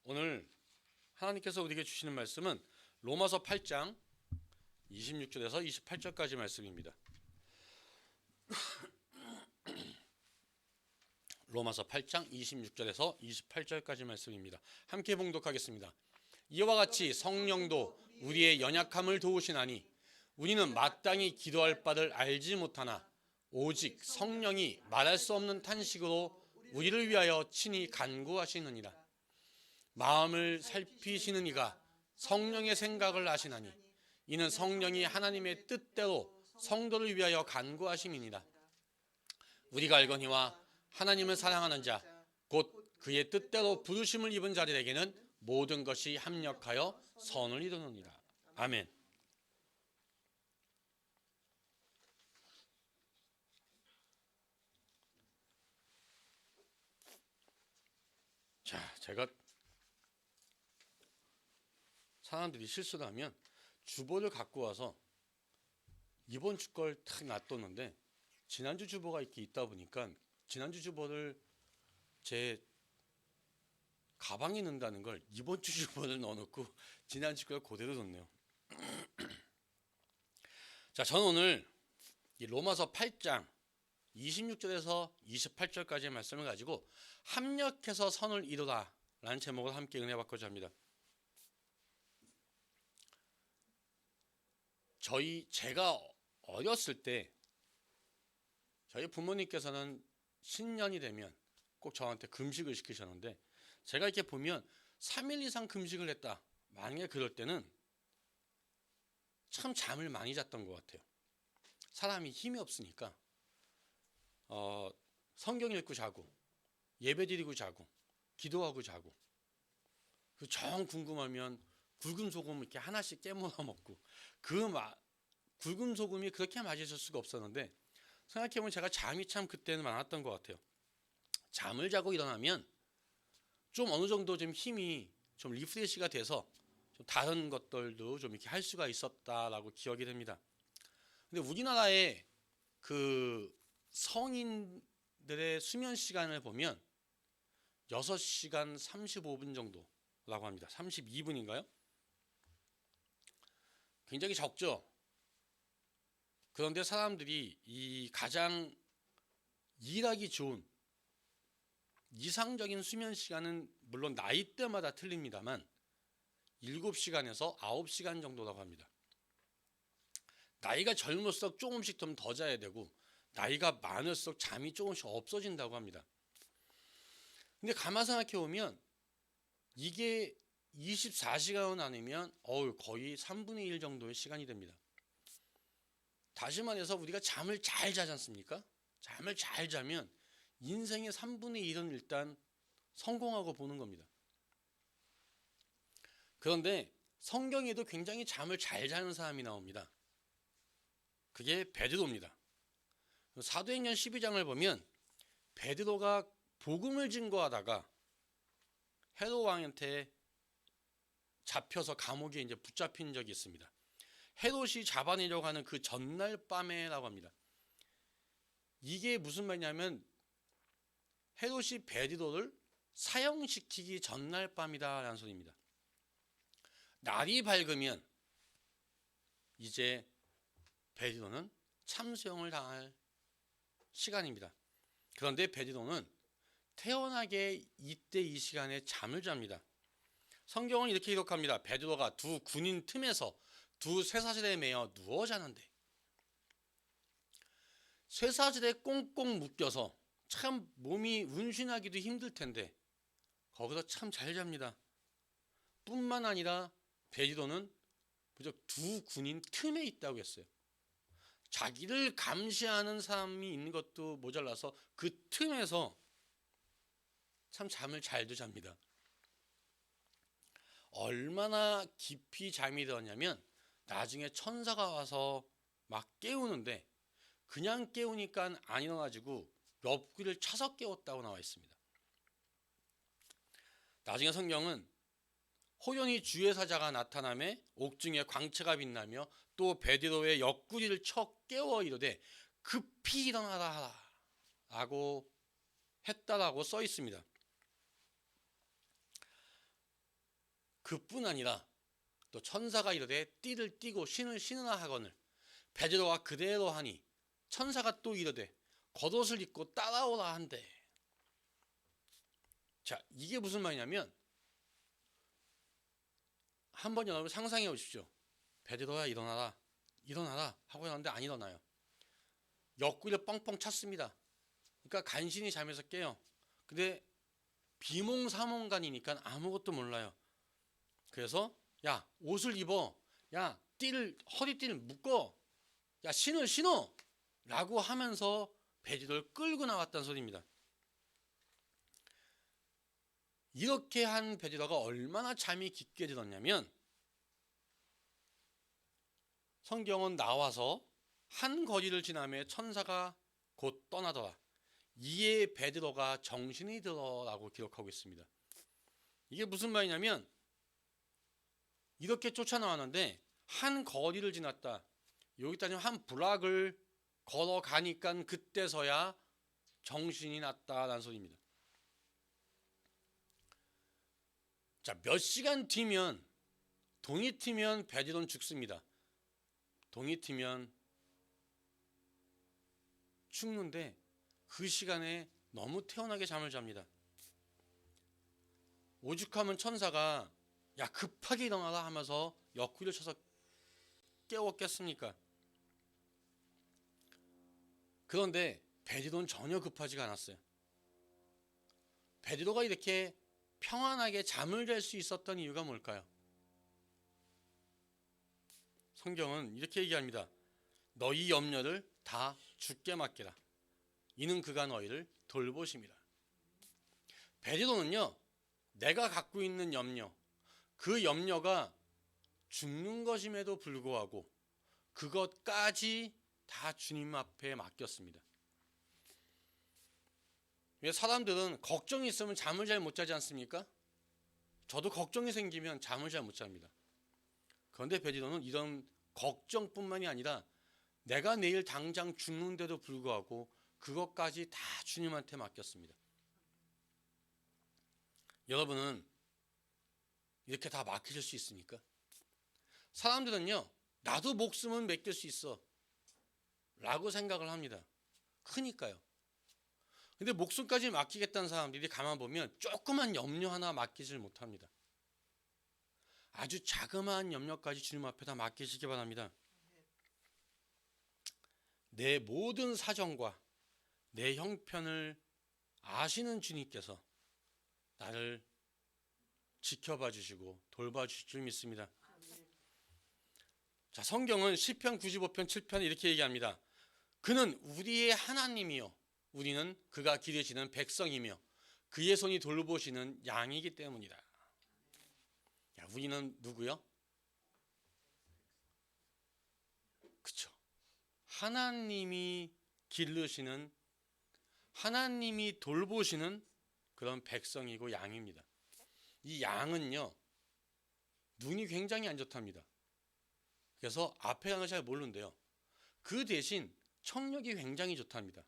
오늘 하나님께서 우리에게 주시는 말씀은 로마서 8장 26절에서 28절까지 말씀입니다. 로마서 8장 26절에서 28절까지 말씀입니다. 함께 봉독하겠습니다. 이와 같이 성령도 우리의 연약함을 도우시나니 우리는 마땅히 기도할 바를 알지 못하나 오직 성령이 말할 수 없는 탄식으로 우리를 위하여 친히 간구하시느니라. 마음을 살피시는 이가 성령의 생각을 아시나니 이는 성령이 하나님의 뜻대로 성도를 위하여 간구하심이니라. 우리가 알거니와 하나님을 사랑하는 자 곧 그의 뜻대로 부르심을 입은 자들에게는 모든 것이 합력하여 선을 이루느니라. 아멘. 자, 제가 사람들이 실수를 하면 주보를 갖고 와서 이번 주 걸 탁 놔뒀는데 지난주 주보가 이렇게 있다 보니까 지난주 주보를 제 가방에 넣는다는 걸 이번 주 주보를 넣어놓고 지난주 걸 그대로 뒀네요. 자, 저는 오늘 이 로마서 8장 26절에서 28절까지의 말씀을 가지고 합력해서 선을 이루라 라는 제목을 함께 은혜받고자 합니다. 제가 어렸을 때 저희 부모님께서는 신년이 되면 꼭 저한테 금식을 시키셨는데 제가 이렇게 보면 3일 이상 금식을 했다. 만약에 그럴 때는 참 잠을 많이 잤던 것 같아요. 사람이 힘이 없으니까 성경 읽고 자고 예배 드리고 자고 기도하고 자고 정 궁금하면 굵은 소금 이렇게 하나씩 깨물어 먹고 굵은 소금이 그렇게 맛있을 수가 없었는데 생각해보면 제가 잠이 참 그때는 많았던 것 같아요. 잠을 자고 일어나면 좀 어느 정도 좀 힘이 좀 리프레시가 돼서 좀 다른 것들도 좀 이렇게 할 수가 있었다라고 기억이 됩니다. 근데 우리나라의 그 성인들의 수면 시간을 보면 6시간 35분 정도라고 합니다. 32분인가요? 굉장히 적죠. 그런데 사람들이 이 가장 일하기 좋은 이상적인 수면 시간은 물론 나이대마다 틀립니다만 7시간에서 9시간 정도라고 합니다. 나이가 젊을수록 조금씩 좀 더 자야 되고 나이가 많을수록 잠이 조금씩 없어진다고 합니다. 근데 가만 생각해 보면 이게 24시간 아니면 거의 3분의 1 정도의 시간이 됩니다. 다시 말해서 우리가 잠을 잘 자지 않습니까? 잠을 잘 자면 인생의 3분의 1은 일단 성공하고 보는 겁니다. 그런데 성경에도 굉장히 잠을 잘 자는 사람이 나옵니다. 그게 베드로입니다. 사도행전 12장을 보면 베드로가 복음을 증거하다가 헤롯 왕한테 잡혀서 감옥에 이제 붙잡힌 적이 있습니다. 헤롯이 잡아내려고 하는 그 전날 밤에라고 합니다. 이게 무슨 말이냐면 헤롯이 베드로를 사형시키기 전날 밤이다라는 소리입니다. 날이 밝으면 이제 베드로는 참수형을 당할 시간입니다. 그런데 베드로는 태연하게 이때 이 시간에 잠을 잡니다. 성경은 이렇게 기록합니다. 베드로가 두 군인 틈에서 두 쇠사슬에 매여 누워 자는데 쇠사슬에 꽁꽁 묶여서 참 몸이 운신하기도 힘들 텐데 거기서 참 잘 잡니다. 뿐만 아니라 베드로는 두 군인 틈에 있다고 했어요. 자기를 감시하는 사람이 있는 것도 모자라서 그 틈에서 참 잠을 잘도 잡니다. 얼마나 깊이 잠이 들었냐면 나중에 천사가 와서 막 깨우는데 그냥 깨우니까 안 일어나지고 옆구리를 차서 깨웠다고 나와 있습니다. 나중에 성경은 호련히 주의 사자가 나타나매 옥중에 광채가 빛나며 또 베드로의 옆구리를 쳐 깨워 이르되 급히 일어나라 하라 라고 했다라고 써 있습니다. 그뿐 아니라 또 천사가 이르되 띠를 띠고 신을 신으라 하거늘 베드로가 그대로 하니 천사가 또 이르되 겉옷을 입고 따라오라 한대. 자, 이게 무슨 말이냐면 한번 여러분 상상해 보십시오. 베드로야 일어나라 일어나라 하고 하는데 안 일어나요. 옆구리를 뻥뻥 찼습니다. 그러니까 간신히 잠에서 깨요. 근데 비몽사몽간이니까 아무것도 몰라요. 그래서 야 옷을 입어, 야 띠를 허리띠를 묶어, 야 신을 신어 라고 하면서 베드로를 끌고 나왔다는 소리입니다. 이렇게 한 베드로가 얼마나 잠이 깊게 들었냐면 성경은 나와서 한 거리를 지나며 천사가 곧 떠나더라. 이에 베드로가 정신이 들어라고 기록하고 있습니다. 이게 무슨 말이냐면 이렇게 쫓아나왔는데 한 거리를 지났다. 여기 따지면 한 부락을 걸어가니까 그때서야 정신이 났다라는 소리입니다. 자, 몇 시간 뒤면 동이 트면 베드로는 죽습니다. 동이 트면 죽는데 그 시간에 너무 태연하게 잠을 잡니다. 오죽하면 천사가 야 급하게 일어나라 하면서 옆구리를 쳐서 깨웠겠습니까? 그런데 베드로는 전혀 급하지가 않았어요. 베드로가 이렇게 평안하게 잠을 잘 수 있었던 이유가 뭘까요? 성경은 이렇게 얘기합니다. 너희 염려를 다 주께 맡기라. 이는 그가 너희를 돌보심이라. 베드로는요, 내가 갖고 있는 염려, 그 염려가 죽는 것임에도 불구하고 그것까지 다 주님 앞에 맡겼습니다. 왜 사람들은 걱정이 있으면 잠을 잘 못 자지 않습니까? 저도 걱정이 생기면 잠을 잘 못 잡니다. 그런데 베드로는 이런 걱정뿐만이 아니라 내가 내일 당장 죽는데도 불구하고 그것까지 다 주님한테 맡겼습니다. 여러분은 이렇게 다 맡기실 수 있습니까? 사람들은요, 나도 목숨은 맡길 수 있어 라고 생각을 합니다. 크니까요. 근데 목숨까지 맡기겠다는 사람들이 가만 보면 조그만 염려 하나 맡기질 못합니다. 아주 자그마한 염려까지 주님 앞에 다 맡기시기 바랍니다. 내 모든 사정과 내 형편을 아시는 주님께서 나를 지켜봐 주시고 돌봐 주실 줄 믿습니다. 자, 성경은 시편 95편 7편에 이렇게 얘기합니다. 그는 우리의 하나님이요 우리는 그가 기르시는 백성이며 그의 손이 돌보시는 양이기 때문이다. 야, 우리는 누구요? 그렇죠. 하나님이 기르시는, 하나님이 돌보시는 그런 백성이고 양입니다. 이 양은요, 눈이 굉장히 안 좋답니다. 그래서 앞에 가는 걸 잘 모르는데요. 그 대신 청력이 굉장히 좋답니다.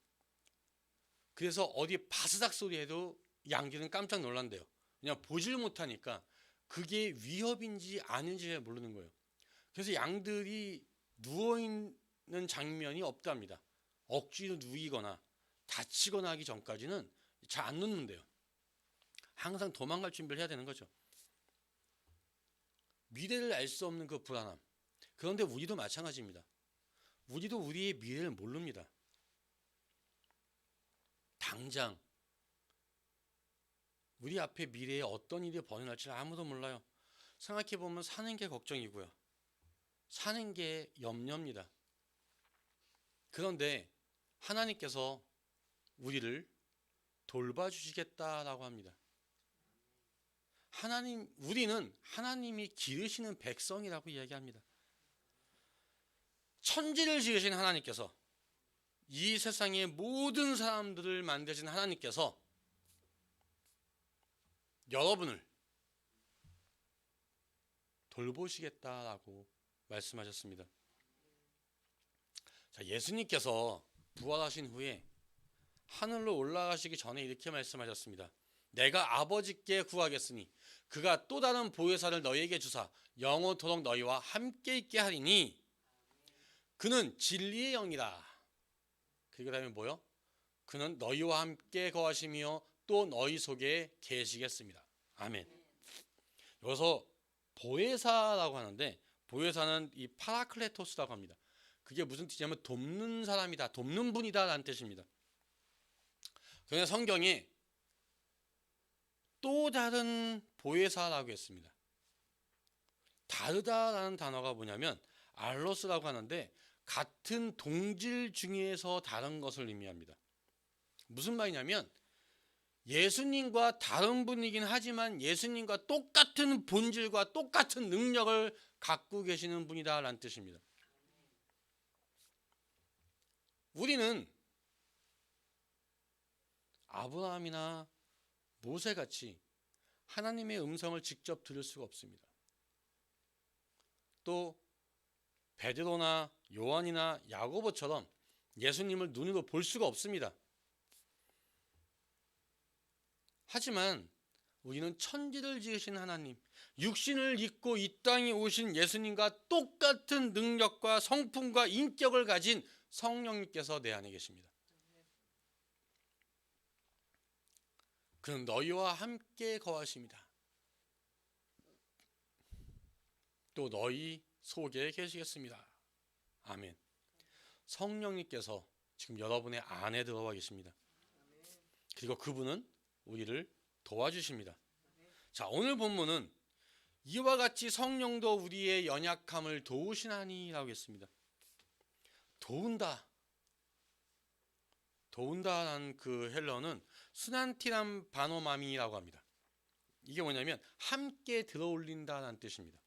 그래서 어디 바스닥 소리 해도 양들은 깜짝 놀란대요. 그냥 보질 못하니까 그게 위협인지 아닌지 잘 모르는 거예요. 그래서 양들이 누워있는 장면이 없답니다. 억지로 누이거나 다치거나 하기 전까지는 잘 안 눕는데요. 항상 도망갈 준비를 해야 되는 거죠. 미래를 알 수 없는 그 불안함. 그런데 우리도 마찬가지입니다. 우리도 우리의 미래를 모릅니다. 당장 우리 앞에 미래에 어떤 일이 벌어날지 아무도 몰라요. 생각해보면 사는 게 걱정이고요. 사는 게 염려입니다. 그런데 하나님께서 우리를 돌봐주시겠다라고 합니다. 우리는 하나님이 기르시는 백성이라고 이야기합니다. 천지를 지으신 하나님께서, 이 세상의 모든 사람들을 만드신 하나님께서 여러분을 돌보시겠다라고 말씀하셨습니다. 자, 예수님께서 부활하신 후에 하늘로 올라가시기 전에 이렇게 말씀하셨습니다. 내가 아버지께 구하겠으니 그가 또 다른 보혜사를 너희에게 주사 영원토록 너희와 함께 있게 하리니 그는 진리의 영이라. 그 다음에 뭐요? 그는 너희와 함께 거하시며 또 너희 속에 계시겠습니다. 아멘. 여기서 보혜사라고 하는데 보혜사는 이 파라클레토스라고 합니다. 그게 무슨 뜻이냐면 돕는 사람이다, 돕는 분이다 라는 뜻입니다. 그런데 성경에 또 다른 보혜사라고 했습니다. 다르다라는 단어가 뭐냐면 알로스라고 하는데 같은 동질 중에서 다른 것을 의미합니다. 무슨 말이냐면 예수님과 다른 분이긴 하지만 예수님과 똑같은 본질과 똑같은 능력을 갖고 계시는 분이다 라는 뜻입니다. 우리는 아브라함이나 모세같이 하나님의 음성을 직접 들을 수가 없습니다. 또 베드로나 요한이나 야고보처럼 예수님을 눈으로 볼 수가 없습니다. 하지만 우리는 천지를 지으신 하나님, 육신을 입고 이 땅에 오신 예수님과 똑같은 능력과 성품과 인격을 가진 성령님께서 내 안에 계십니다. 그는 너희와 함께 거하십니다. 또 너희 속에 계시겠습니다. 아멘. 성령님께서 지금 여러분의 안에 들어와 계십니다. 그리고 그분은 우리를 도와주십니다. 자, 오늘 본문은 이와 같이 성령도 우리의 연약함을 도우시나니라고 했습니다. 도운다라는 그 헬러는 스난티람 바노마미라고 합니다. 이게 뭐냐면 함께 들어올린다라는 뜻입니다.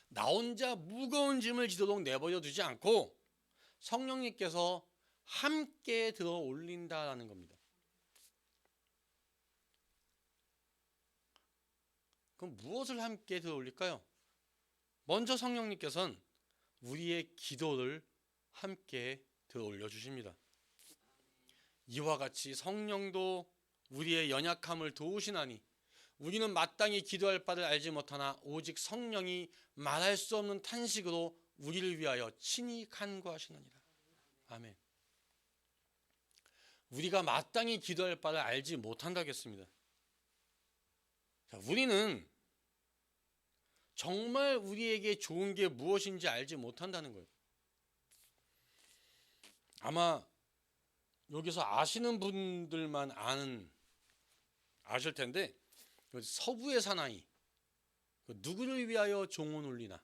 나 혼자 무거운 짐을 지도록 내버려 두지 않고 성령님께서 함께 들어올린다라는 겁니다. 그럼 무엇을 함께 들어올릴까요? 먼저 성령님께서는 우리의 기도를 함께 들어올려 주십니다. 이와 같이 성령도 우리의 연약함을 도우시나니 우리는 마땅히 기도할 바를 알지 못하나 오직 성령이 말할 수 없는 탄식으로 우리를 위하여 친히 간구하시느니라. 아멘. 우리가 마땅히 기도할 바를 알지 못한다고 했습니다. 자, 우리는 정말 우리에게 좋은 게 무엇인지 알지 못한다는 거예요. 아마 여기서 아시는 분들만 아실 텐데 서부의 사나이, 누구를 위하여 종을 울리나,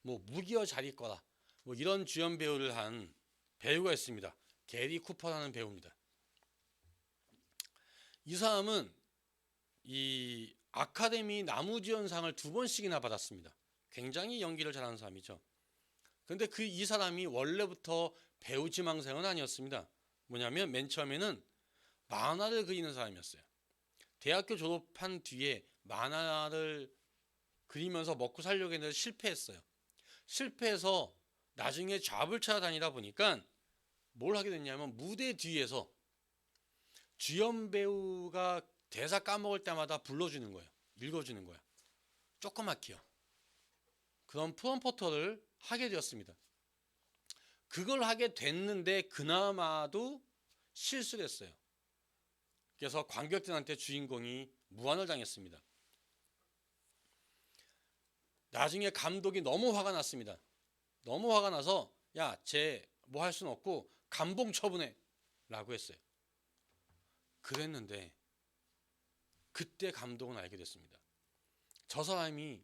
뭐 무기여 잘 있거라, 뭐 이런 주연 배우를 한 배우가 있습니다. 게리 쿠퍼라는 배우입니다. 이 사람은 이 아카데미 나무주연상을 2번씩이나 받았습니다. 굉장히 연기를 잘하는 사람이죠. 그런데 이 사람이 원래부터 배우 지망생은 아니었습니다. 뭐냐면 맨 처음에는 만화를 그리는 사람이었어요. 대학교 졸업한 뒤에 만화를 그리면서 먹고 살려고 했는데 실패했어요. 실패해서 나중에 잡을 찾아다니다 보니까 뭘 하게 됐냐면 무대 뒤에서 주연 배우가 대사 까먹을 때마다 불러주는 거예요. 읽어주는 거야. 조그맣게요. 그런 프롬포터를 하게 되었습니다. 그걸 하게 됐는데 그나마도 실수를 했어요. 그래서 관객들한테 주인공이 무안을 당했습니다. 나중에 감독이 너무 화가 났습니다. 너무 화가 나서 야, 쟤 뭐 할 수는 없고 감봉 처분해 라고 했어요. 그랬는데 그때 감독은 알게 됐습니다. 저 사람이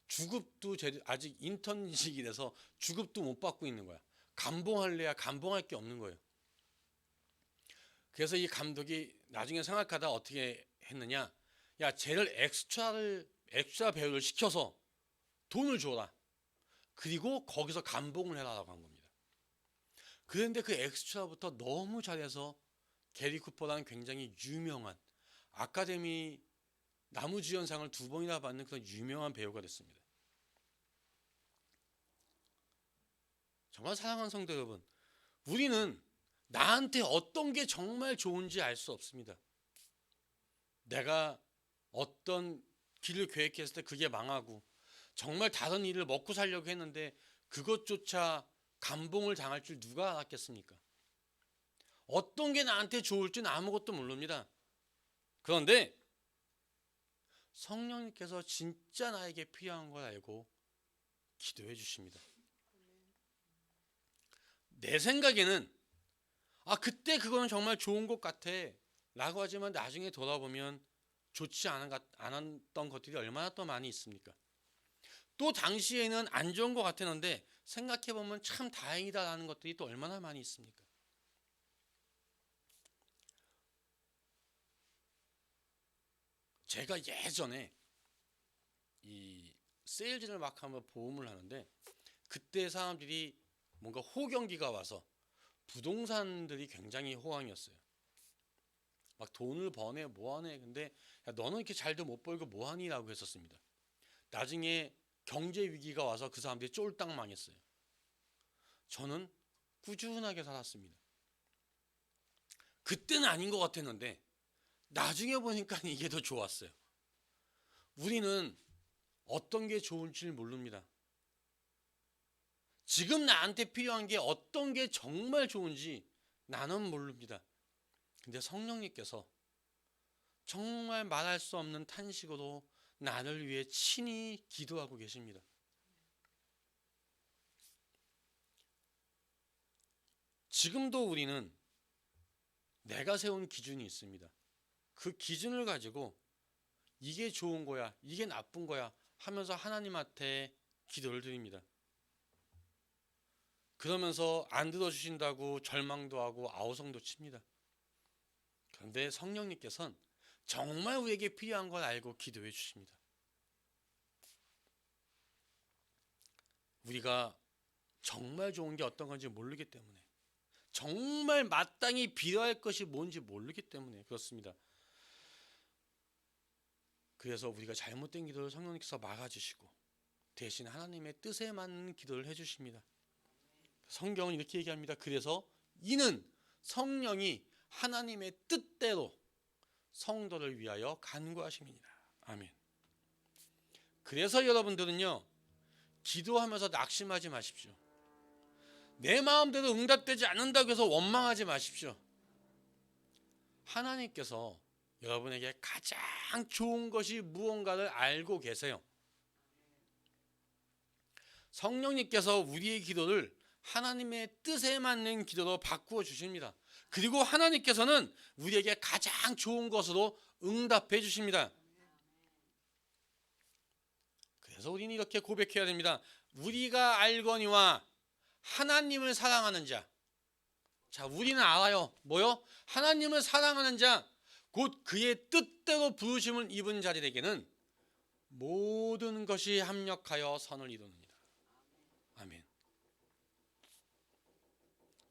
주급도 아직 인턴직이라서 주급도 못 받고 있는 거야. 감봉할래야 감봉할 게 없는 거예요. 그래서 이 감독이 나중에 생각하다 어떻게 했느냐, 야, 쟤를 엑스트라 배우를 시켜서 돈을 줘라. 그리고 거기서 감봉을 해라라고 한 겁니다. 그런데 그 엑스트라부터 너무 잘해서 게리 쿠퍼라는 굉장히 유명한 아카데미 나무주연상을 2번이나 받는 그런 유명한 배우가 됐습니다. 정말 사랑하는 성도 여러분, 우리는 나한테 어떤 게 정말 좋은지 알 수 없습니다. 내가 어떤 길을 계획했을 때 그게 망하고 정말 다른 일을 먹고 살려고 했는데 그것조차 감봉을 당할 줄 누가 알았겠습니까? 어떤 게 나한테 좋을지는 아무것도 모릅니다. 그런데 성령님께서 진짜 나에게 필요한 걸 알고 기도해 주십니다. 내 생각에는 그때 그거는 정말 좋은 것 같아 라고 하지만 나중에 돌아보면 좋지 않았던 것들이 얼마나 또 많이 있습니까? 또 당시에는 안 좋은 것 같았는데 생각해보면 참 다행이다라는 것들이 또 얼마나 많이 있습니까? 제가 예전에 이 세일즈를 막 한번 보험을 하는데 그때 사람들이 뭔가 호경기가 와서 부동산들이 굉장히 호황이었어요. 막 돈을 버네 뭐하네. 근데 야, 너는 이렇게 잘도 못 벌고 뭐하니? 라고 했었습니다. 나중에 경제 위기가 와서 그 사람들이 쫄딱 망했어요. 저는 꾸준하게 살았습니다. 그때는 아닌 것 같았는데 나중에 보니까 이게 더 좋았어요. 우리는 어떤 게 좋은지 모릅니다. 지금 나한테 필요한 게 어떤 게 정말 좋은지 나는 모릅니다. 근데 성령님께서 정말 말할 수 없는 탄식으로 나를 위해 친히 기도하고 계십니다. 지금도 우리는 내가 세운 기준이 있습니다. 그 기준을 가지고 이게 좋은 거야, 이게 나쁜 거야 하면서 하나님한테 기도를 드립니다. 그러면서 안 들어주신다고 절망도 하고 아우성도 칩니다. 그런데 성령님께서는 정말 우리에게 필요한 걸 알고 기도해 주십니다. 우리가 정말 좋은 게 어떤 건지 모르기 때문에, 정말 마땅히 빌어야 것이 뭔지 모르기 때문에 그렇습니다. 그래서 우리가 잘못된 기도를 성령님께서 막아주시고 대신 하나님의 뜻에 맞는 기도를 해주십니다. 성경은 이렇게 얘기합니다. 그래서 이는 성령이 하나님의 뜻대로 성도를 위하여 간구하심이니라. 아멘. 그래서 여러분들은요, 기도하면서 낙심하지 마십시오. 내 마음대로 응답되지 않는다고 해서 원망하지 마십시오. 하나님께서 여러분에게 가장 좋은 것이 무언가를 알고 계세요. 성령님께서 우리의 기도를 하나님의 뜻에 맞는 기도로 바꾸어 주십니다. 그리고 하나님께서는 우리에게 가장 좋은 것으로 응답해 주십니다. 그래서 우리는 이렇게 고백해야 됩니다. 우리가 알거니와 하나님을 사랑하는 자. 자, 우리는 알아요. 뭐요? 하나님을 사랑하는 자, 곧 그의 뜻대로 부르심을 입은 자들에게는 모든 것이 합력하여 선을 이루느니라. 아멘.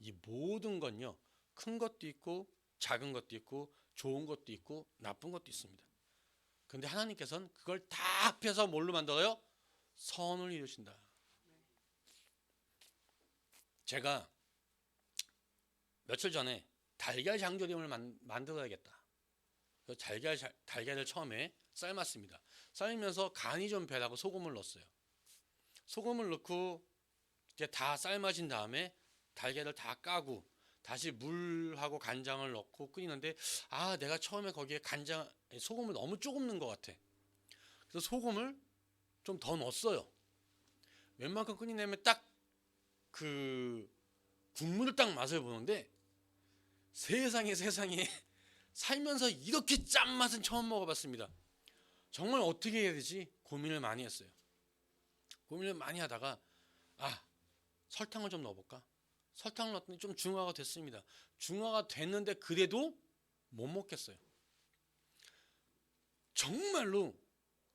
이 모든 건요, 큰 것도 있고 작은 것도 있고 좋은 것도 있고 나쁜 것도 있습니다. 그런데 하나님께서는 그걸 다 합해서 뭘로 만들어요? 선을 이루신다. 제가 며칠 전에 달걀 장조림을 만들어야겠다. 달걀을 처음에 삶았습니다. 삶으면서 간이 좀 배라고 소금을 넣었어요. 소금을 넣고 이제 다 삶아진 다음에 달걀을 다 까고 다시 물하고 간장을 넣고 끓이는데 내가 처음에 거기에 소금을 너무 조금 넣은 것 같아. 그래서 소금을 좀 더 넣었어요. 웬만큼 끓이내면 딱 그 국물을 딱 맛을 보는데 세상에 살면서 이렇게 짠 맛은 처음 먹어봤습니다. 정말 어떻게 해야 되지? 고민을 많이 했어요. 고민을 많이 하다가 설탕을 좀 넣어볼까? 설탕을 넣었더니 좀 중화가 됐습니다. 중화가 됐는데 그래도 못 먹겠어요. 정말로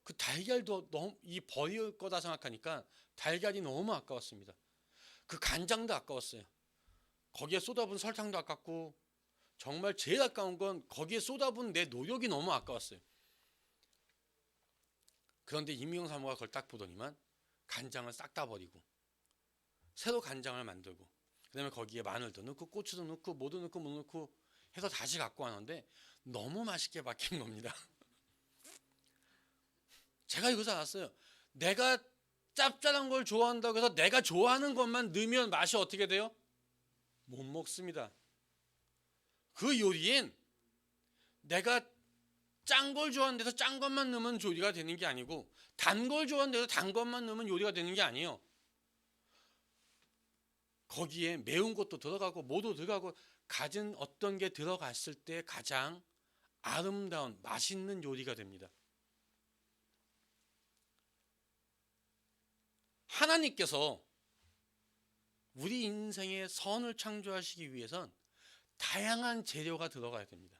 그 달걀도 너무 버릴 거다 생각하니까 달걀이 너무 아까웠습니다. 그 간장도 아까웠어요. 거기에 쏟아부은 설탕도 아깝고 정말 제일 아까운 건 거기에 쏟아부은 내 노력이 너무 아까웠어요. 그런데 임미영 사모가 그걸 딱 보더니만 간장을 싹 다 버리고 새로 간장을 만들고 그다음에 거기에 마늘도 넣고 고추도 넣고 뭐도 넣고 뭐 넣고 해서 다시 갖고 왔는데 너무 맛있게 바뀐 겁니다. 제가 이것을 알았어요. 내가 짭짤한 걸 좋아한다고 해서 내가 좋아하는 것만 넣으면 맛이 어떻게 돼요? 못 먹습니다. 그 요리엔 내가 짠 걸 좋아하는 데서 짠 것만 넣으면 요리가 되는 게 아니고 단 걸 좋아하는 데서 단 것만 넣으면 요리가 되는 게 아니에요. 거기에 매운 것도 들어가고 뭐도 들어가고 가진 어떤 게 들어갔을 때 가장 아름다운 맛있는 요리가 됩니다. 하나님께서 우리 인생에 선을 창조하시기 위해선 다양한 재료가 들어가야 됩니다.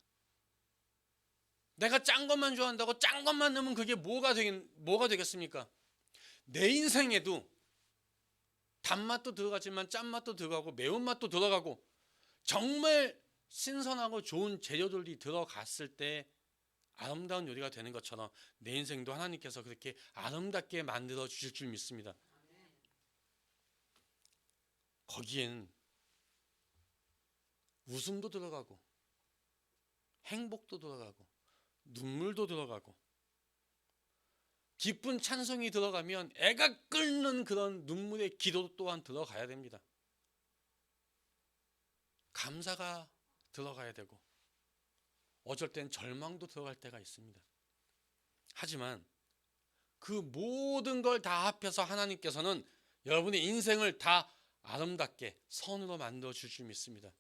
내가 짠 것만 좋아한다고 짠 것만 넣으면 그게 뭐가 되겠습니까? 내 인생에도 단맛도 들어가지만 짠맛도 들어가고 매운맛도 들어가고 정말 신선하고 좋은 재료들이 들어갔을 때 아름다운 요리가 되는 것처럼 내 인생도 하나님께서 그렇게 아름답게 만들어 주실 줄 믿습니다. 거기엔 웃음도 들어가고 행복도 들어가고 눈물도 들어가고 기쁜 찬송이 들어가면 애가 끓는 그런 눈물의 기도 또한 들어가야 됩니다. 감사가 들어가야 되고 어쩔 땐 절망도 들어갈 때가 있습니다. 하지만 그 모든 걸 다 합해서 하나님께서는 여러분의 인생을 다 아름답게 선으로 만들어 줄 줄 믿습니다.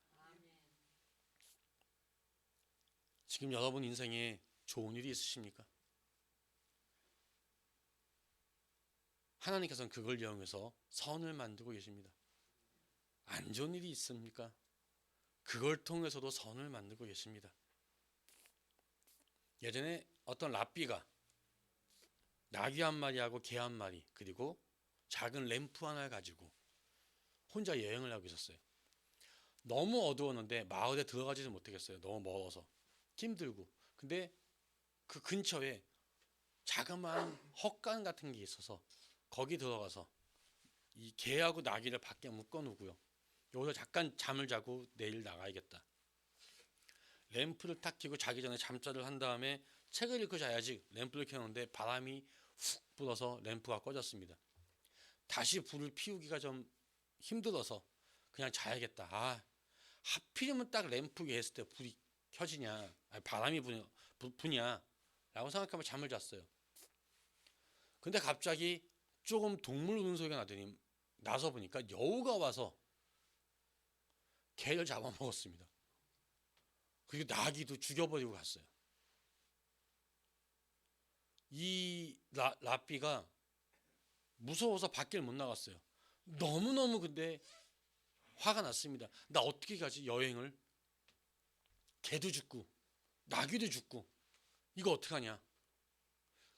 지금 여러분 인생에 좋은 일이 있으십니까? 하나님께서는 그걸 이용해서 선을 만들고 계십니다. 안 좋은 일이 있습니까? 그걸 통해서도 선을 만들고 계십니다. 예전에 어떤 랍비가 나귀 한 마리하고 개 한 마리 그리고 작은 램프 하나를 가지고 혼자 여행을 하고 있었어요. 너무 어두웠는데 마을에 들어가지도 못하겠어요. 너무 멀어서 힘들고. 근데 그 근처에 자그마한 헛간 같은 게 있어서 거기 들어가서 이 개하고 나귀를 밖에 묶어 놓고요. 여기서 잠깐 잠을 자고 내일 나가야겠다. 램프를 탁 켜고 자기 전에 잠자를 한 다음에 책을 읽고 자야지. 램프를 켜놓는데 바람이 훅 불어서 램프가 꺼졌습니다. 다시 불을 피우기가 좀 힘들어서 그냥 자야겠다. 하필이면 딱 램프 위에 했을 때 불이 켜지냐, 바람이 부냐 라고 생각하면 잠을 잤어요. 근데 갑자기 조금 동물 우는 소리가 나더니 나서 보니까 여우가 와서 개를 잡아먹었습니다. 그리고 나귀도 죽여버리고 갔어요. 이 랍비가 무서워서 밖을 못 나갔어요. 너무너무 근데 화가 났습니다. 나 어떻게 가지 여행을? 개도 죽고 나귀도 죽고 이거 어떡하냐.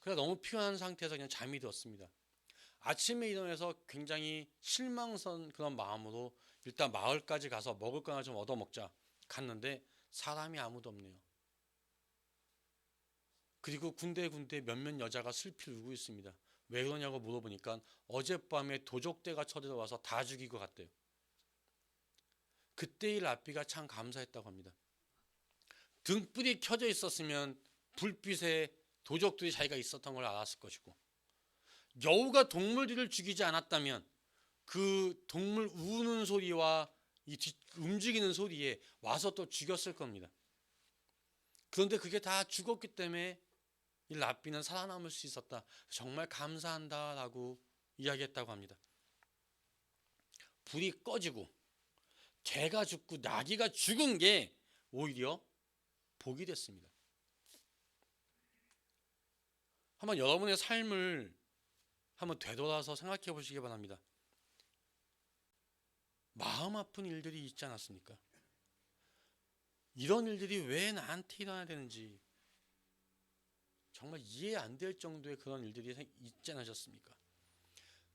그래서 너무 피곤한 상태에서 그냥 잠이 들었습니다. 아침에 일어나서 굉장히 실망스러운 그런 마음으로 일단 마을까지 가서 먹을 거 하나 좀 얻어먹자 갔는데 사람이 아무도 없네요. 그리고 군데군데 몇몇 여자가 슬피 울고 있습니다. 왜 그러냐고 물어보니까 어젯밤에 도적대가 쳐들어와서 다 죽이고 갔대요. 그때 이 랍비가 참 감사했다고 합니다. 등불이 켜져 있었으면 불빛에 도적들이 자기가 있었던 걸 알았을 것이고 여우가 동물들을 죽이지 않았다면 그 동물 우는 소리와 이 움직이는 소리에 와서 또 죽였을 겁니다. 그런데 그게 다 죽었기 때문에 이 랍비는 살아남을 수 있었다. 정말 감사한다라고 이야기했다고 합니다. 불이 꺼지고 개가 죽고 나귀가 죽은 게 오히려 복이 됐습니다. 한번 여러분의 삶을 한번 되돌아서 생각해 보시기 바랍니다. 마음 아픈 일들이 있지 않았습니까? 이런 일들이 왜 나한테 일어나야 되는지 정말 이해 안 될 정도의 그런 일들이 있지 않으셨습니까?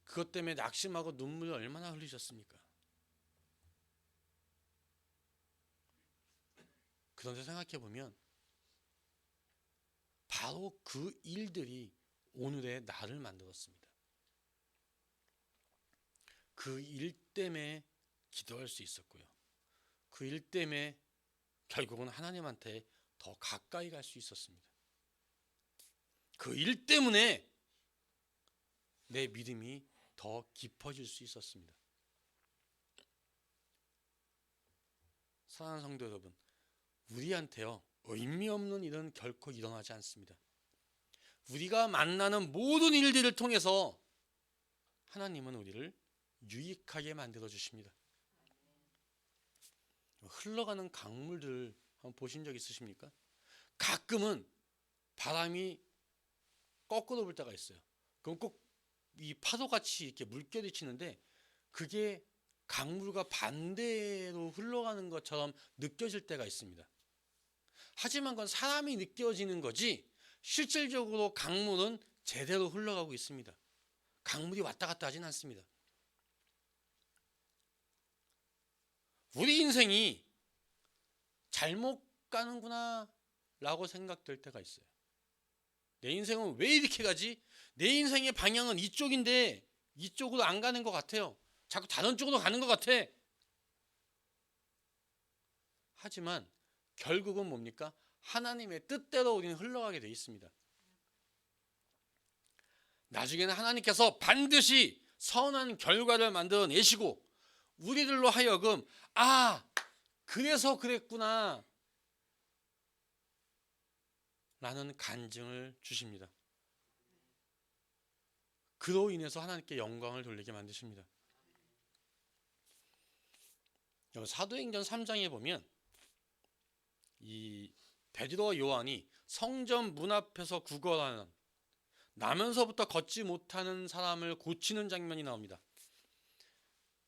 그것 때문에 낙심하고 눈물을 얼마나 흘리셨습니까? 그런데 생각해 보면 바로 그 일들이 오늘의 나를 만들었습니다. 그 일 때문에 기도할 수 있었고요. 그 일 때문에 결국은 하나님한테 더 가까이 갈 수 있었습니다. 그 일 때문에 내 믿음이 더 깊어질 수 있었습니다. 사랑하는 성도 여러분, 우리한테요, 의미 없는 일은 결코 일어나지 않습니다. 우리가 만나는 모든 일들을 통해서 하나님은 우리를 유익하게 만들어 주십니다. 흘러가는 강물들 한번 보신 적 있으십니까? 가끔은 바람이 거꾸로 불 때가 있어요. 그럼 꼭 이 파도같이 이렇게 물결이 치는데 그게 강물과 반대로 흘러가는 것처럼 느껴질 때가 있습니다. 하지만 그건 사람이 느껴지는 거지 실질적으로 강물은 제대로 흘러가고 있습니다. 강물이 왔다 갔다 하진 않습니다. 우리 인생이 잘못 가는구나 라고 생각될 때가 있어요. 내 인생은 왜 이렇게 가지? 내 인생의 방향은 이쪽인데 이쪽으로 안 가는 것 같아요. 자꾸 다른 쪽으로 가는 것 같아. 하지만 결국은 뭡니까? 하나님의 뜻대로 우리는 흘러가게 돼 있습니다. 나중에는 하나님께서 반드시 선한 결과를 만들어내시고 우리들로 하여금 그래서 그랬구나 라는 간증을 주십니다. 그로 인해서 하나님께 영광을 돌리게 만드십니다. 사도행전 3장에 보면 이 베드로와 요한이 성전 문 앞에서 구걸하는 나면서부터 걷지 못하는 사람을 고치는 장면이 나옵니다.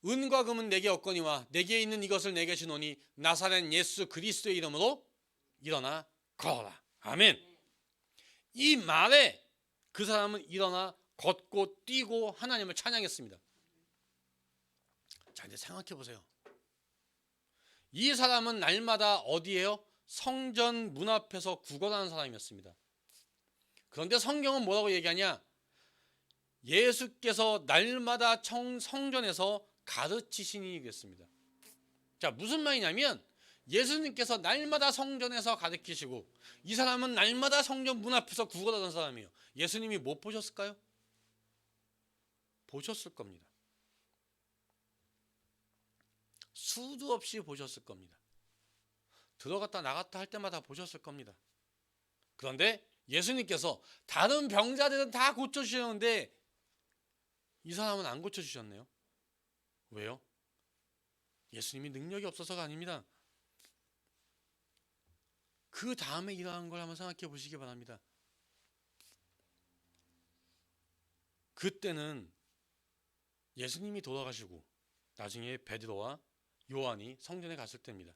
은과 금은 내게 없거니와 내게 있는 이것을 내게 주노니 나사렛 예수 그리스도의 이름으로 일어나 걸어라. 아멘. 이 말에 그 사람은 일어나 걷고 뛰고 하나님을 찬양했습니다. 자, 이제 생각해 보세요. 이 사람은 날마다 어디에요? 성전 문 앞에서 구걸하는 사람이었습니다. 그런데 성경은 뭐라고 얘기하냐? 예수께서 날마다 성전에서 가르치시니 그랬습니다. 자, 무슨 말이냐면 예수님께서 날마다 성전에서 가르치시고 이 사람은 날마다 성전 문 앞에서 구걸하던 사람이에요. 예수님이 못 보셨을까요? 보셨을 겁니다. 수도 없이 보셨을 겁니다. 들어갔다 나갔다 할 때마다 보셨을 겁니다. 그런데 예수님께서 다른 병자들은 다 고쳐주셨는데 이 사람은 안 고쳐주셨네요. 왜요? 예수님이 능력이 없어서가 아닙니다. 그 다음에 일어난 걸 한번 생각해 보시기 바랍니다. 그때는 예수님이 돌아가시고 나중에 베드로와 요한이 성전에 갔을 때입니다.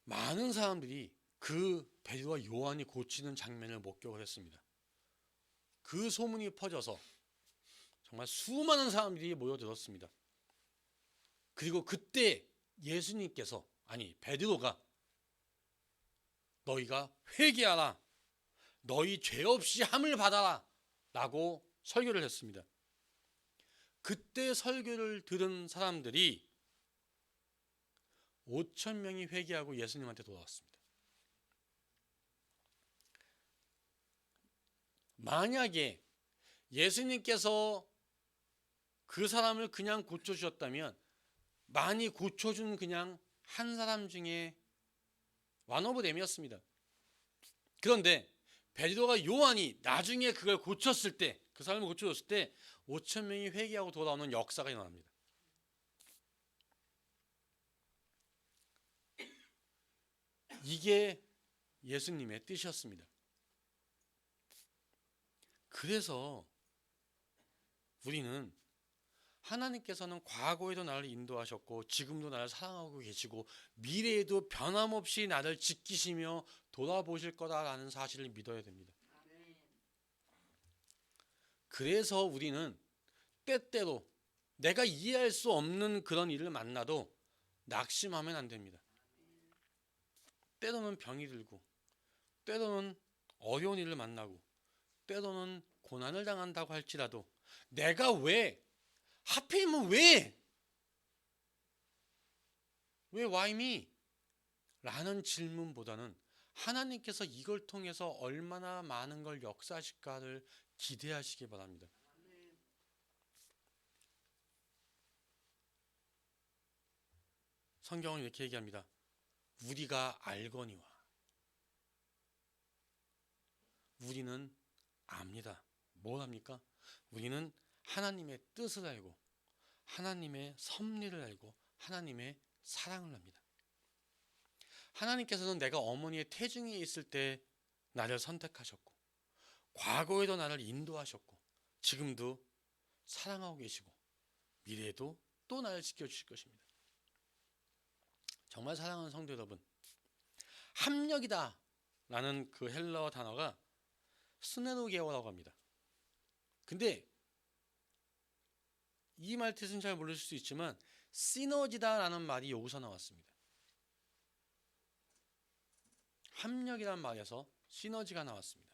많은 사람들이 그 베드로와 요한이 고치는 장면을 목격을 했습니다. 그 소문이 퍼져서 정말 수많은 사람들이 모여들었습니다. 그리고 그때 예수님께서 베드로가 너희가 회개하라, 너희 죄 없이 함을 받아라 라고 설교를 했습니다. 그때 설교를 들은 사람들이 5,000명이 회개하고 예수님한테 돌아왔습니다. 만약에 예수님께서 그 사람을 그냥 고쳐주셨다면 많이 고쳐준 그냥 한 사람 중에 one of them이었습니다. 그런데 베드로가 요한이 나중에 그걸 고쳤을 때, 그 사람을 고쳐줬을 때 5,000명이 회개하고 돌아오는 역사가 일어납니다. 이게 예수님의 뜻이었습니다. 그래서 우리는 하나님께서는 과거에도 나를 인도하셨고 지금도 나를 사랑하고 계시고 미래에도 변함없이 나를 지키시며 돌아보실 거다라는 사실을 믿어야 됩니다. 그래서 우리는 때때로 내가 이해할 수 없는 그런 일을 만나도 낙심하면 안 됩니다. 때로는 병이 들고 때로는 어려운 일을 만나고 때로는 고난을 당한다고 할지라도 내가 왜 하필이면 왜 why me? 라는 질문보다는 하나님께서 이걸 통해서 얼마나 많은 걸 역사하실까를 기대하시기 바랍니다. 성경은 이렇게 얘기합니다. 우리가 알거니와. 우리는 압니다. 뭘 합니까? 우리는 하나님의 뜻을 알고 하나님의 섭리를 알고 하나님의 사랑을 합니다. 하나님께서는 내가 어머니의 태중에 있을 때 나를 선택하셨고 과거에도 나를 인도하셨고 지금도 사랑하고 계시고 미래에도 또 나를 지켜주실 것입니다. 정말 사랑하는 성도 여러분, 합력이다 라는 그 헬라어 단어가 스네노게어라고 합니다. 근데 이 말 뜻은 잘 모르실 수 있지만 시너지다 라는 말이 여기서 나왔습니다. 합력이란 말에서 시너지가 나왔습니다.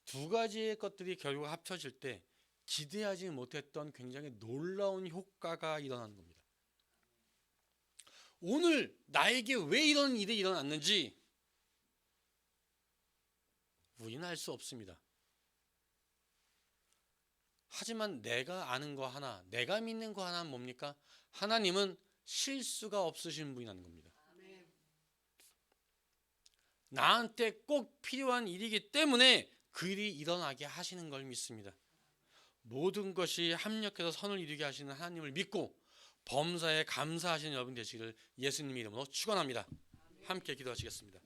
두 가지의 것들이 결국 합쳐질 때 기대하지 못했던 굉장히 놀라운 효과가 일어나는 겁니다. 오늘 나에게 왜 이런 일이 일어났는지 우리는 알 수 없습니다. 하지만 내가 아는 거 하나, 내가 믿는 거 하나는 뭡니까? 하나님은 실수가 없으신 분이라는 겁니다. 나한테 꼭 필요한 일이기 때문에 그 일이 일어나게 하시는 걸 믿습니다. 모든 것이 합력해서 선을 이루게 하시는 하나님을 믿고 범사에 감사하시는 여러분 되시기를 예수님의 이름으로 축원합니다. 함께 기도하시겠습니다.